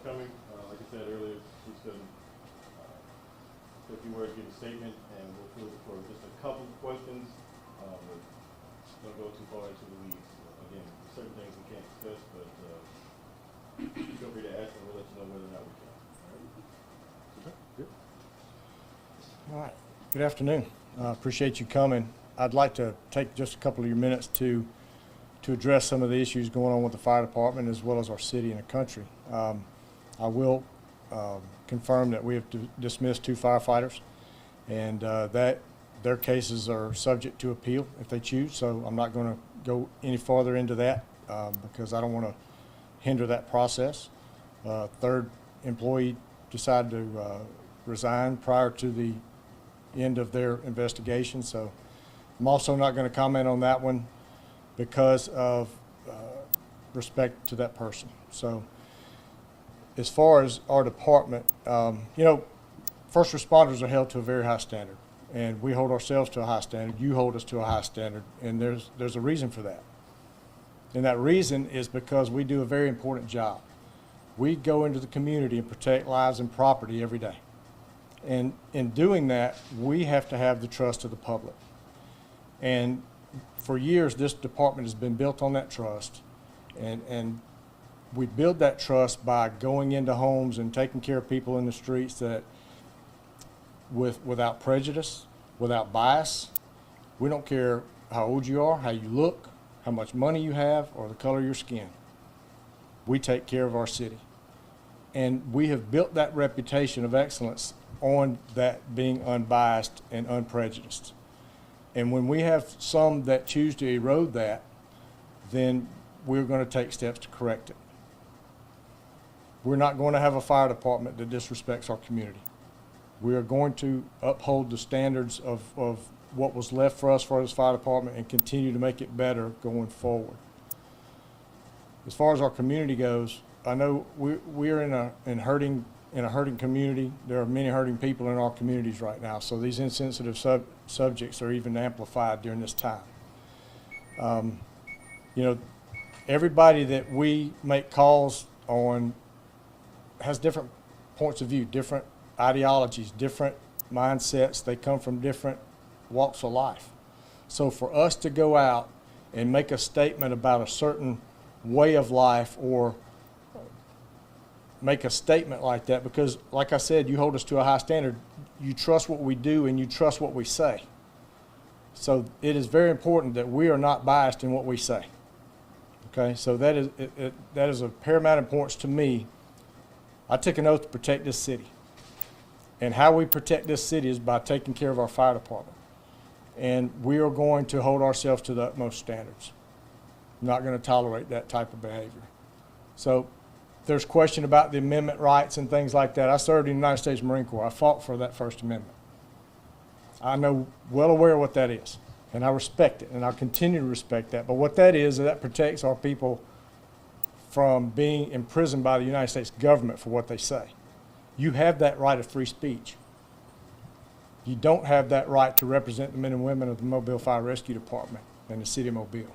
coming. Like I said earlier, she's going to say a few words, give a statement, and we'll fill it for just a couple of questions. Don't go too far into the weeds. Again, certain things we can't discuss, but feel free to ask, and we'll let you know whether or not we can. All right. Good afternoon. Appreciate you coming. I'd like to take just a couple of your minutes to address some of the issues going on with the fire department as well as our city and the country. I will confirm that we have dismissed 2 firefighters, and that their cases are subject to appeal if they choose. So I'm not going to go any farther into that because I don't want to hinder that process. Third employee decided to resign prior to the end of their investigation. So I'm also not going to comment on that one because of respect to that person. So as far as our department, you know, first responders are held to a very high standard, and we hold ourselves to a high standard. You hold us to a high standard, and there's a reason for that. And that reason is because we do a very important job. We go into the community and protect lives and property every day. And in doing that, we have to have the trust of the public. And for years, this department has been built on that trust. And we build that trust by going into homes and taking care of people in the streets that without prejudice, without bias. We don't care how old you are, how you look, how much money you have, or the color of your skin. We take care of our city. And we have built that reputation of excellence on that being unbiased and unprejudiced. And when we have some that choose to erode that, then we're going to take steps to correct it. We're not going to have a fire department that disrespects our community. We are going to uphold the standards of what was left for us for this fire department and continue to make it better going forward. As far as our community goes, I know we're in a hurting community. There are many hurting people in our communities right now, so these insensitive subjects are even amplified during this time. You know, everybody that we make calls on has different points of view, different ideologies, different mindsets. They come from different walks of life. So for us to go out and make a statement about a certain way of life or make a statement like that, because like I said, you hold us to a high standard. You trust what we do and you trust what we say. So it is very important that we are not biased in what we say. Okay, so that is of paramount importance to me. I took an oath to protect this city. And how we protect this city is by taking care of our fire department. And we are going to hold ourselves to the utmost standards. I'm not going to tolerate that type of behavior. So there's question about the amendment rights and things like that. I served in the United States Marine Corps. I fought for that First Amendment. I know well aware of what that is, and I respect it, and I'll continue to respect that. But what that is that protects our people from being imprisoned by the United States government for what they say. You have that right of free speech. You don't have that right to represent the men and women of the Mobile Fire Rescue Department and the city of Mobile.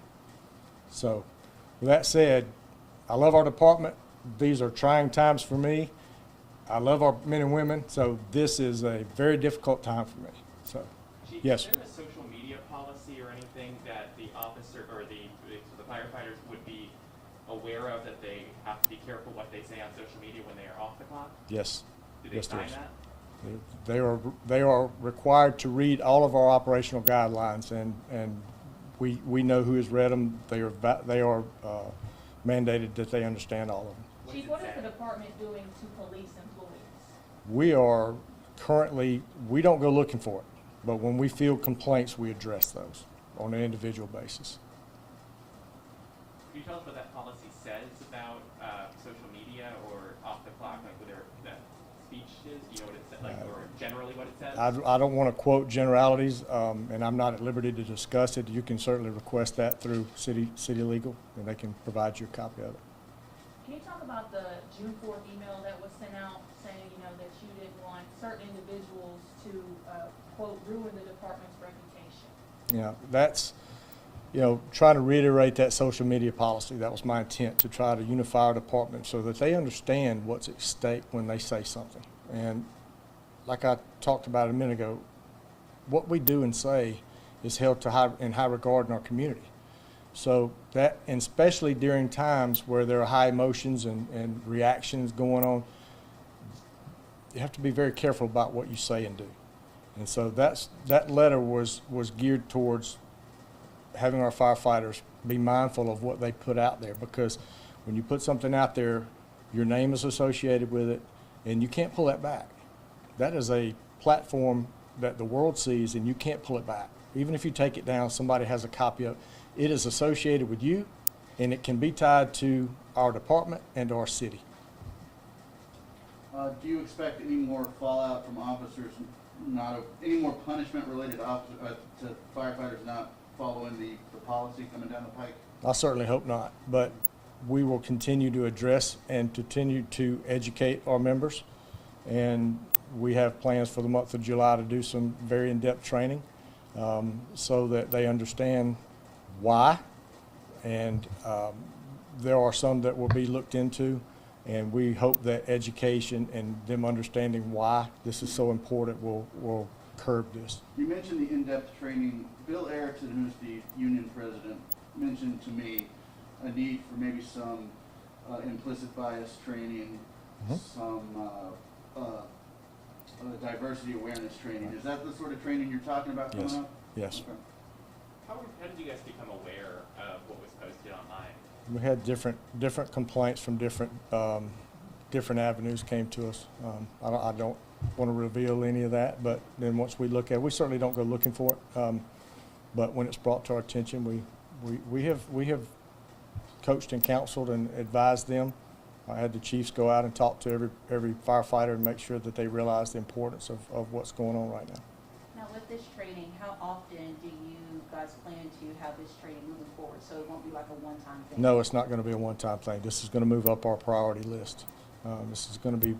So with that said, I love our department. These are trying times for me. I love our men and women, so this is a very difficult time for me. So, Chief, yes. is there a social media policy or anything that the officer or the firefighters would be aware of, that they have to be careful what they say on social media when they are off the clock? Yes. Do they Yes, there sign is. that? They are required to read all of our operational guidelines, and we know who has read them. They are mandated that they understand all of them. Chief, what is the department doing to police employees? We are currently, we don't go looking for it, but when we field complaints, we address those on an individual basis. Can you tell us what that policy says about social media or off the clock, like whether that speech is? Do you know what it says, like, or generally what it says? I don't want to quote generalities, and I'm not at liberty to discuss it. You can certainly request that through city legal, and they can provide you a copy of it. Can you talk about the June 4th email that was sent out saying, you know, that you didn't want certain individuals to, quote, ruin the department's reputation? Yeah, that's trying to reiterate that social media policy. That was my intent, to try to unify our department so that they understand what's at stake when they say something. And like I talked about a minute ago, what we do and say is held in high regard in our community. So that, and especially during times where there are high emotions and reactions going on, you have to be very careful about what you say and do. And so that letter was geared towards having our firefighters be mindful of what they put out there, because when you put something out there, your name is associated with it, and you can't pull that back. That is a platform that the world sees, and you can't pull it back. Even if you take it down, somebody has a copy of it. It is associated with you, and it can be tied to our department and our city. Do you expect any more fallout from officers, any more punishment related to firefighters not following the policy coming down the pike? I certainly hope not, but we will continue to address and continue to educate our members, and we have plans for the month of July to do some very in-depth training so that they understand why, and there are some that will be looked into, and we hope that education and them understanding why this is so important will curb this. You mentioned the in-depth training. Bill Erickson, who's the union president, mentioned to me a need for maybe some implicit bias training, some diversity awareness training. Is that the sort of training you're talking about coming up? Yes. Okay. How did you guys become aware of what was posted online? We had different complaints from different avenues came to us. I don't want to reveal any of that, but then once we look at it, we certainly don't go looking for it. But when it's brought to our attention, we have coached and counseled and advised them. I had the chiefs go out and talk to every firefighter and make sure that they realize the importance of what's going on right now. Now, with this training, how often do you guys plan to have this training moving forward, so it won't be like a one-time thing? No, it's not going to be a one-time thing. This is going to move up our priority list. This is going to be,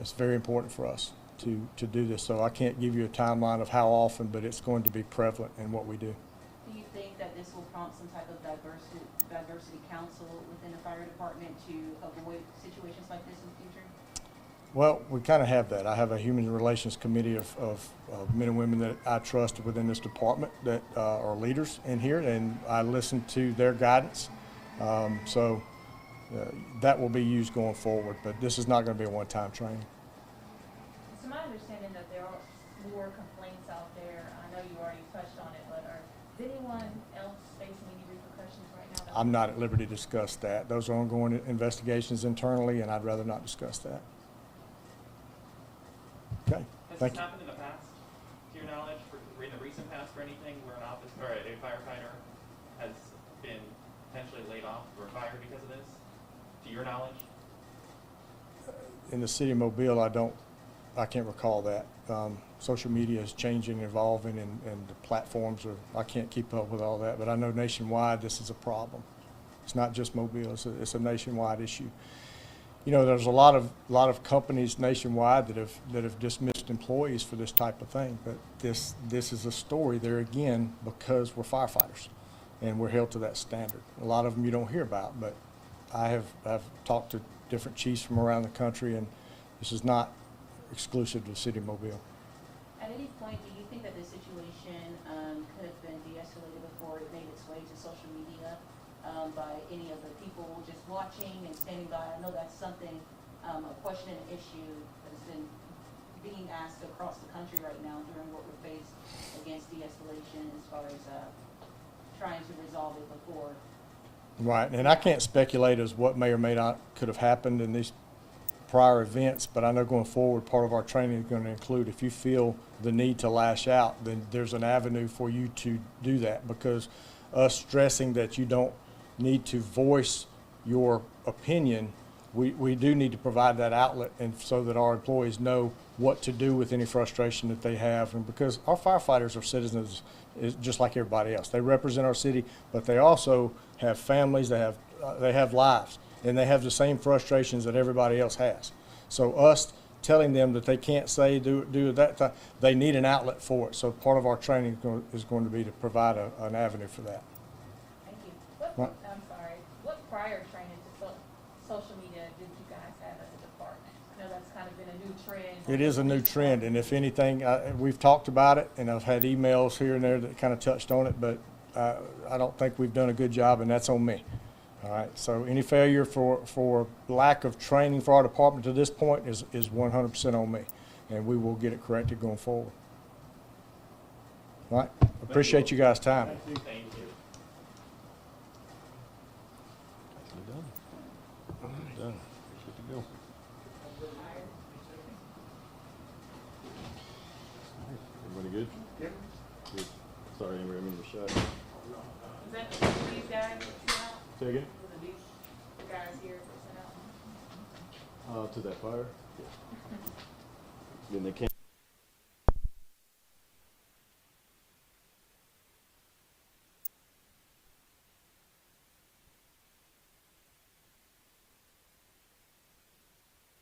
it's very important for us to do this. So I can't give you a timeline of how often, but it's going to be prevalent in what we do. Do you think that this will prompt some type of diversity council within the fire department to avoid situations like this in the future? Well, we kind of have that. I have a human relations committee of men and women that I trust within this department that are leaders in here, and I listen to their guidance. So that will be used going forward, but this is not going to be a one-time training. It's my understanding that there are more complaints out there. I know you already touched on it, but is anyone else facing any repercussions right now? I'm not at liberty to discuss that. Those are ongoing investigations internally, and I'd rather not discuss that. Okay, Has thank this you. happened in the past, to your knowledge, in the recent past, or anything where an officer or a firefighter has been potentially laid off or fired because of this, to your knowledge? In the city of Mobile, I can't recall that. Social media is changing, evolving, and the platforms I can't keep up with all that, but I know nationwide this is a problem. It's not just Mobile, it's a nationwide issue. You know, there's a lot of companies nationwide that have dismissed employees for this type of thing, but this is a story there again because we're firefighters and we're held to that standard. A lot of them you don't hear about, but I've talked to different chiefs from around the country, and this is not exclusive to the city of Mobile. At any point, do you think that this situation could have been de-escalated before it made its way to social media by any of the people just watching and standing by? I know that's something, a question and an issue that has been being asked across the country right now during what we're faced against de-escalation as far as trying to resolve it before. Right, and I can't speculate as what may or may not could have happened in these prior events, but I know going forward, part of our training is going to include, if you feel the need to lash out, then there's an avenue for you to do that, because us stressing that you don't need to voice your opinion, we do need to provide that outlet, and so that our employees know what to do with any frustration that they have. And because our firefighters are citizens just like everybody else. They represent our city, but they also have families, they have lives, and they have the same frustrations that everybody else has. So us telling them that they can't say, do that, they need an outlet for it. So part of our training is going to be to provide an avenue for that. What? I'm sorry, what prior training to social media did you guys have as a department? I know that's kind of been a new trend. It is a new trend, and if anything, we've talked about it, and I've had emails here and there that kind of touched on it, but I don't think we've done a good job, and that's on me. All right, so any failure for lack of training for our department to this point is 100% on me, and we will get it corrected going forward. All right, appreciate you guys' time. Thank you. Thank you. Done. Good to go. Everybody good? Yep. Good. Sorry, Amber, I mean, Rashad. Was that these guys that sent out? Say again? Was it these, the guys here that sent out? To that fire? Then they came.